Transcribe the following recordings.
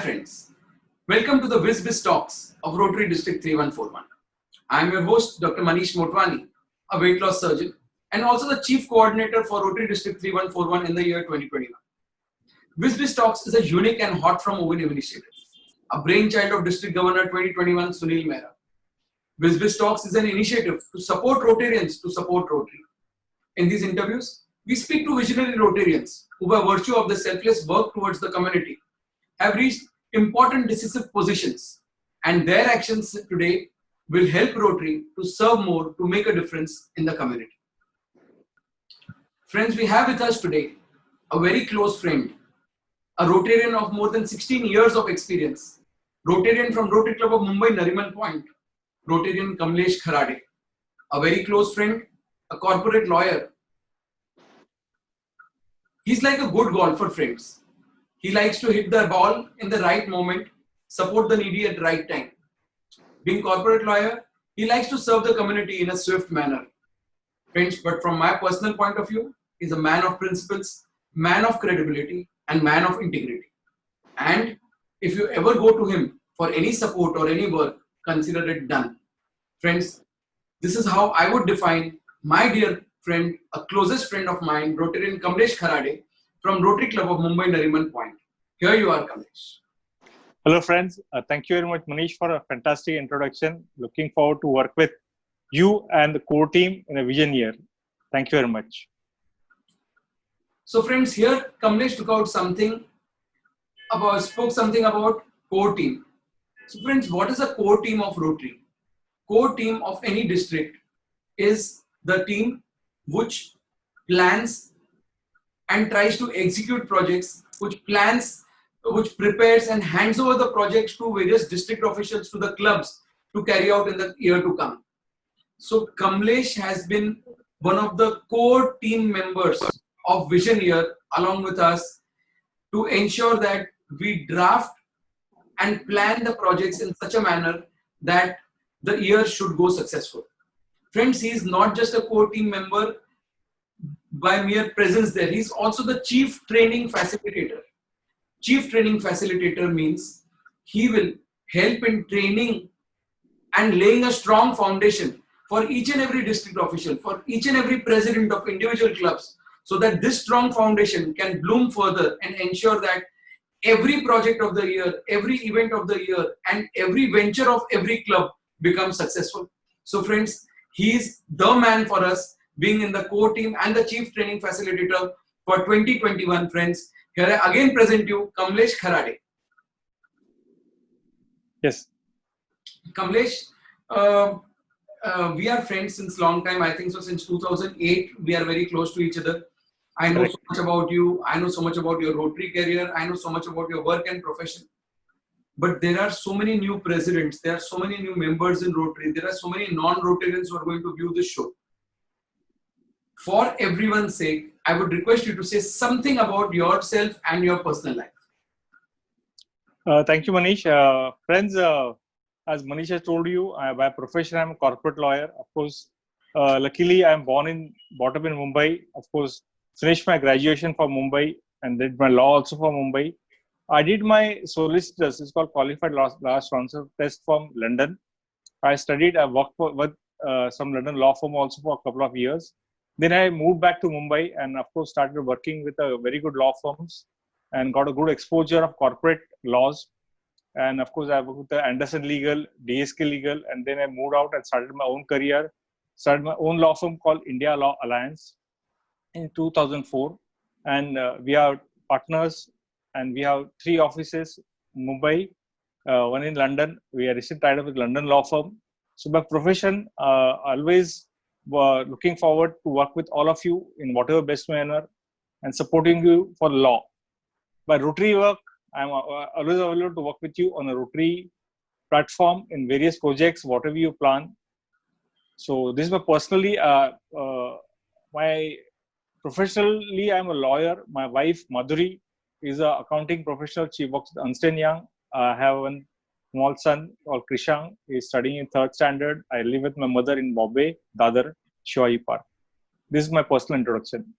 friends, welcome to the WizBiz Talks of Rotary District 3141. I am your host, Dr. Manish Motwani, a weight loss surgeon and also the Chief Coordinator for Rotary District 3141 in the year 2021. WizBiz Talks is a unique and hot from oven initiative, a brainchild of District Governor 2021 Sunil Mehra. WizBiz Talks is an initiative to support Rotarians to support Rotary. In these interviews, we speak to visionary Rotarians who, by virtue of their selfless work towards the community, have reached important decisive positions, and their actions today will help Rotary to serve more, to make a difference in the community. Friends, we have with us today a very close friend, a Rotarian of more than 16 years of experience, Rotarian from Rotary Club of Mumbai, Nariman Point, Rotarian Kamlesh Kharade, a very close friend, a corporate lawyer. He's like a good golfer, friends. He likes to hit the ball in the right moment, support the needy at the right time. Being corporate lawyer, he likes to serve the community in a swift manner. Friends, but from my personal point of view, he's a man of principles, man of credibility, and man of integrity. And if you ever go to him for any support or any work, consider it done. Friends, this is how I would define my dear friend, a closest friend of mine, Rotarian Kamlesh Kharade from Rotary Club of Mumbai, Nariman Point. Here you are, Kamlesh. Hello, friends. Thank you very much, Manish, for a fantastic introduction. Looking forward to work with you and the core team in a vision year. Thank you very much. So, friends, here Kamlesh spoke something about core team. So, friends, what is a core team of Rotary? Core team of any district is the team which plans and tries to execute projects, which prepares and hands over the projects to various district officials, to the clubs to carry out in the year to come. So Kamlesh has been one of the core team members of Vision Year along with us to ensure that we draft and plan the projects in such a manner that the year should go successful. Friends, he is not just a core team member by mere presence there. He is also the chief training facilitator. Chief training facilitator means he will help in training and laying a strong foundation for each and every district official, for each and every president of individual clubs, so that this strong foundation can bloom further and ensure that every project of the year, every event of the year, and every venture of every club becomes successful. So friends, he is the man for us, being in the core team and the chief training facilitator for 2021, friends. Here I again present you Kamlesh Kharade. Yes. Kamlesh, we are friends since long time. I think so since 2008, we are very close to each other. I know so much about you. I know so much about your Rotary career. I know so much about your work and profession. But there are so many new presidents. There are so many new members in Rotary. There are so many non-Rotarians who are going to view this show. For everyone's sake, I would request you to say something about yourself and your personal life. Thank you, Manish. Friends, as Manish has told you, by profession, I'm a corporate lawyer. Of course, luckily, I'm brought up in Mumbai. Of course, finished my graduation from Mumbai and did my law also from Mumbai. I did my solicitors, it's called Qualified Last Transfer Test from London. I worked with some London law firm also for a couple of years. Then I moved back to Mumbai and of course started working with a very good law firms and got a good exposure of corporate laws. And of course I worked with the Anderson Legal, DSK Legal, and then I moved out and started my own career, started my own law firm called India Law Alliance in 2004. And we are partners and we have 3 offices in Mumbai, one in London. We are recently tied up with London law firm. So by profession, always looking forward to work with all of you in whatever best manner and supporting you for law. By Rotary work, I'm always available to work with you on a Rotary platform in various projects, whatever you plan. So this is my personally, my professionally, I'm a lawyer. My wife, Madhuri, is an accounting professional. She works at Ernst & Young. I have one small son called Krishang. He is studying in 3rd standard. I live with my mother in Bombay, Dadar, Shivaji Park. This is my personal introduction.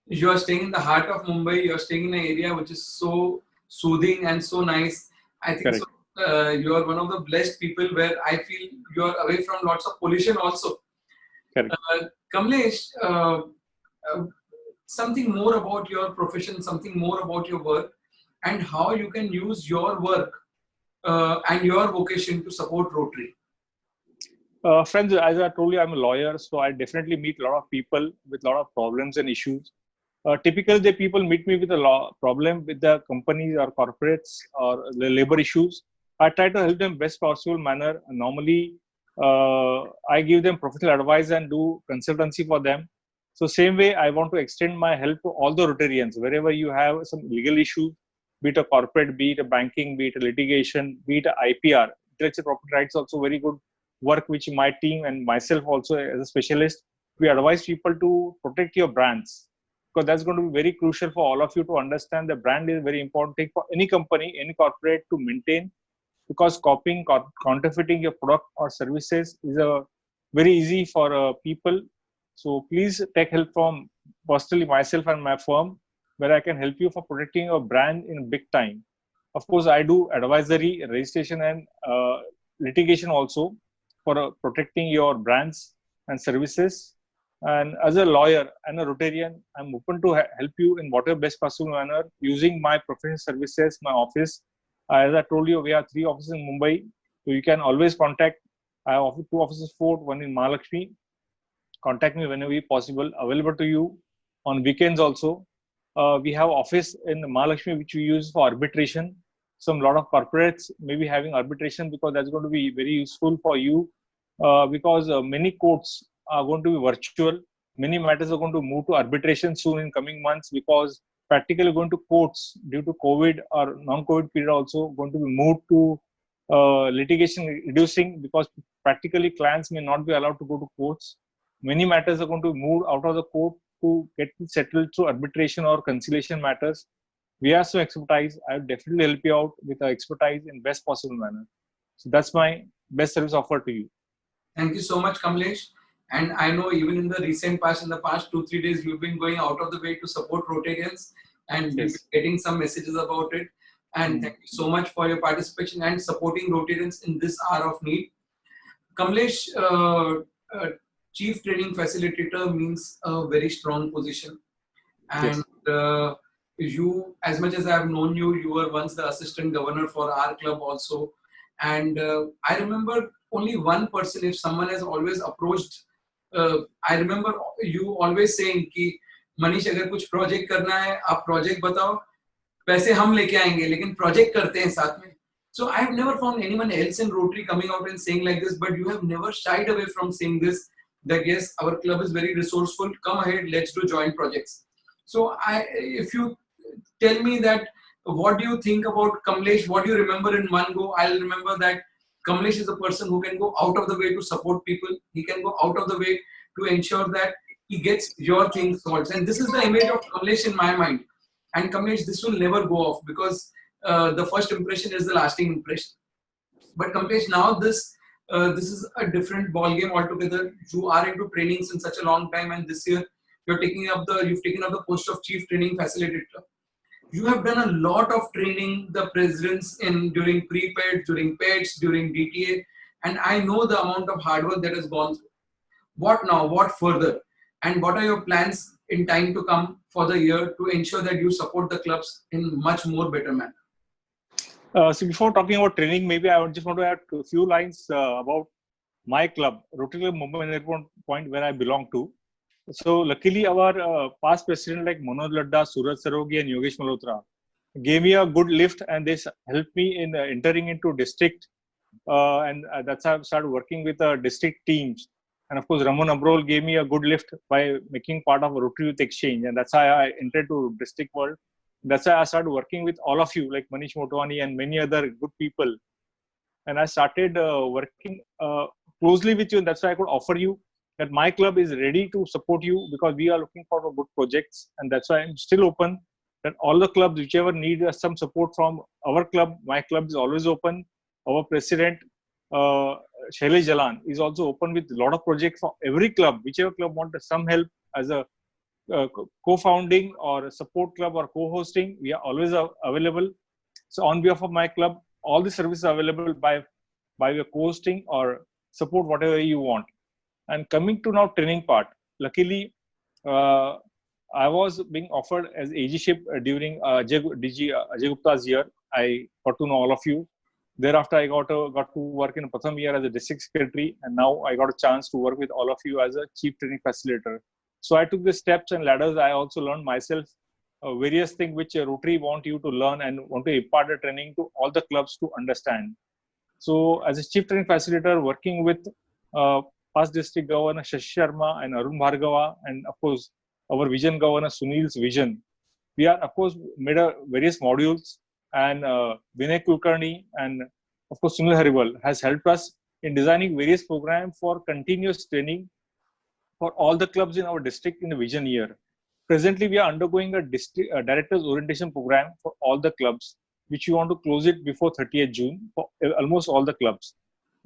You are staying in the heart of Mumbai. You are staying in an area which is so soothing and so nice. I think so. Correct. You are one of the blessed people where I feel you are away from lots of pollution also. Correct. Kamlesh, uh, something more about your profession, something more about your work, and how you can use your work and your vocation to support Rotary. Friends, as I told you, I'm a lawyer, so I definitely meet a lot of people with a lot of problems and issues. Typically, the people meet me with a problem with the companies or corporates or the labor issues. I try to help them best possible manner. Normally, I give them professional advice and do consultancy for them. So same way, I want to extend my help to all the Rotarians. Wherever you have some legal issue, be it a corporate, be it a banking, be it a litigation, be it a IPR, intellectual property rights, also very good work which my team and myself also as a specialist, we advise people to protect your brands, because that's going to be very crucial for all of you to understand the brand is a very important thing for any company, any corporate to maintain, because copying, counterfeiting your product or services is a very easy for people. So please take help from personally myself and my firm, where I can help you for protecting your brand in big time. Of course, I do advisory, registration, and litigation also for protecting your brands and services. And as a lawyer and a Rotarian, I'm open to help you in whatever best possible manner using my professional services, my office. As I told you, we have 3 offices in Mumbai, so you can always contact. I have 2 offices, Fort, one in Mahalakshmi. Contact me whenever possible. Available to you on weekends also. We have office in Mahalakshmi which we use for arbitration. Some lot of corporates may be having arbitration because that's going to be very useful for you, because many courts are going to be virtual. Many matters are going to move to arbitration soon in coming months, because practically going to courts due to COVID or non-COVID period also going to be moved to litigation reducing, because practically clients may not be allowed to go to courts. Many matters are going to move out of the court to get settled through arbitration or conciliation matters. We have some expertise. I will definitely help you out with our expertise in best possible manner. So that's my best service offer to you. Thank you so much, Kamlesh. And I know even in the recent past, in the past 2-3 days, you've been going out of the way to support Rotarians, and we've been Yes. getting some messages about it. And thank you so much for your participation and supporting Rotarians in this hour of need. Kamlesh, Chief Training Facilitator means a very strong position. And Yes. you, as much as I have known you, you were once the assistant governor for our club also. And I remember only one person, if someone has always approached, I remember you always saying कि मनीष अगर कुछ project करना है आप project बताओ पैसे हम लेके आएंगे लेकिन प्रोजेक्ट करते हैं साथ में. So I have never found anyone else in Rotary coming out and saying like this, but you have never shied away from saying this, that yes, our club is very resourceful, come ahead, let's do joint projects. So if you tell me that, what do you think about Kamlesh, what do you remember in one go? I'll remember that Kamlesh is a person who can go out of the way to support people. He can go out of the way to ensure that he gets your things solved. And this is the image of Kamlesh in my mind. And Kamlesh, this will never go off, because the first impression is the lasting impression. But Kamlesh, now this is a different ball game altogether. You are into training since such a long time, and this year you've taken up the post of Chief Training Facilitator. You have done a lot of training the presidents in during pre-PED, during PEDs, during DTA, and I know the amount of hard work that has gone through. What now? What further? And what are your plans in time to come for the year to ensure that you support the clubs in much more better manner? So before talking about training, maybe I just want to add a few lines about my club, Rotary Club Mumbai Airport Point, where I belong to. So luckily, our past president like Manoj Ladda, Suraj Sarogi, and Yogesh Malhotra gave me a good lift, and they helped me in entering into district, and that's how I started working with district teams. And of course, Raman Abrol gave me a good lift by making part of Rotary Youth Exchange, and that's how I entered to district world. That's why I started working with all of you, like Manish Motwani and many other good people. And I started working closely with you, and that's why I could offer you that my club is ready to support you, because we are looking for good projects, and that's why I'm still open. That all the clubs, whichever need some support from our club, my club is always open. Our president, Shailesh Jalan, is also open with a lot of projects for every club. Whichever club wants some help as a co-founding or a support club or co-hosting, we are always available. So on behalf of my club, all the services available by your co-hosting or support whatever you want. And coming to now training part, luckily I was being offered as AG-ship during DG Ajay Gupta's year. I got to know all of you. Thereafter, I got to work in Pratham year as a district secretary, and now I got a chance to work with all of you as a chief training facilitator. So I took the steps and ladders. I also learned myself various things which Rotary want you to learn and want to impart the training to all the clubs to understand. So as a chief training facilitator, working with past district governor Shashi Sharma and Arun Bhargava, and of course our vision governor Sunil's vision, we are of course made various modules, and Vinay Kulkarni and of course Sunil Hariwal has helped us in designing various programs for continuous training for all the clubs in our district in the vision year. Presently, we are undergoing a district directors orientation program for all the clubs, which we want to close it before 30th June for almost all the clubs.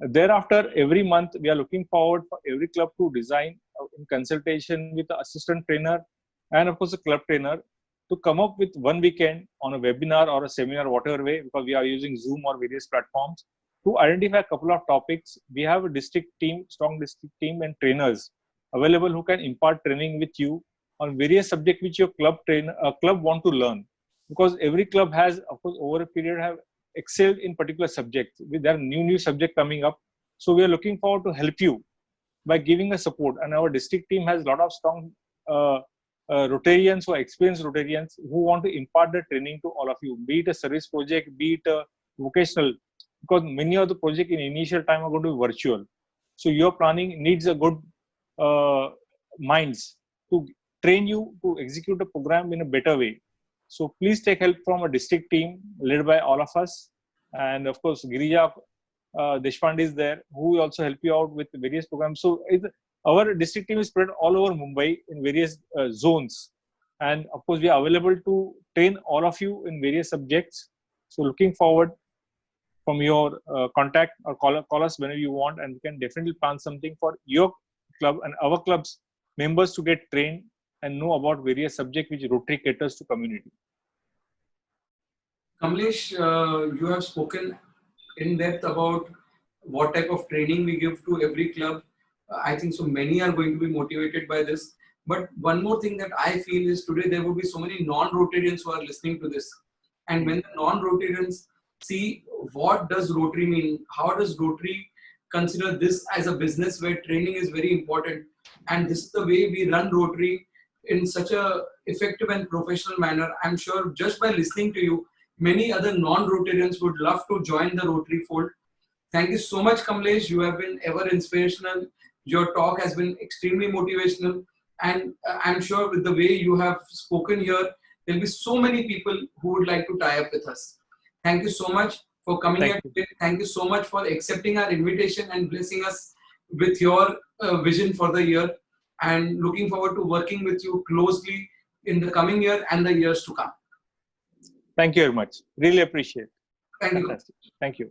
Thereafter, every month, we are looking forward for every club to design in consultation with the assistant trainer and of course the club trainer to come up with one weekend on a webinar or a seminar, whatever way, because we are using Zoom or various platforms, to identify a couple of topics. We have a district team, strong district team and trainers available who can impart training with you on various subjects which your club want to learn. Because every club has, of course, over a period have excelled in particular subjects. There are new subject coming up. So we are looking forward to help you by giving us support. And our district team has a lot of strong Rotarians or experienced Rotarians who want to impart the training to all of you, be it a service project, be it a vocational, because many of the projects in initial time are going to be virtual. So your planning needs a good minds to train you to execute the program in a better way. So please take help from a district team led by all of us. And of course, Girija Deshpande is there, who will also help you out with various programs. So our district team is spread all over Mumbai in various zones. And of course, we are available to train all of you in various subjects. So looking forward from your contact or call us whenever you want, and we can definitely plan something for your club and our club's members to get trained and know about various subjects which Rotary caters to community. Kamlesh, you have spoken in depth about what type of training we give to every club. I think so many are going to be motivated by this. But one more thing that I feel is today there will be so many non-Rotarians who are listening to this. And when the non-Rotarians see what does Rotary mean, how does Rotary consider this as a business where training is very important, and this is the way we run Rotary in such a effective and professional manner. I'm sure just by listening to you, many other non-Rotarians would love to join the Rotary fold. Thank you so much, Kamlesh. You have been ever inspirational. Your talk has been extremely motivational. And I'm sure with the way you have spoken here, there'll be so many people who would like to tie up with us. Thank you so much for coming here today. Thank you so much for accepting our invitation and blessing us with your vision for the year. And looking forward to working with you closely in the coming year and the years to come. Thank you very much. Really appreciate it. Thank you. Fantastic. Thank you.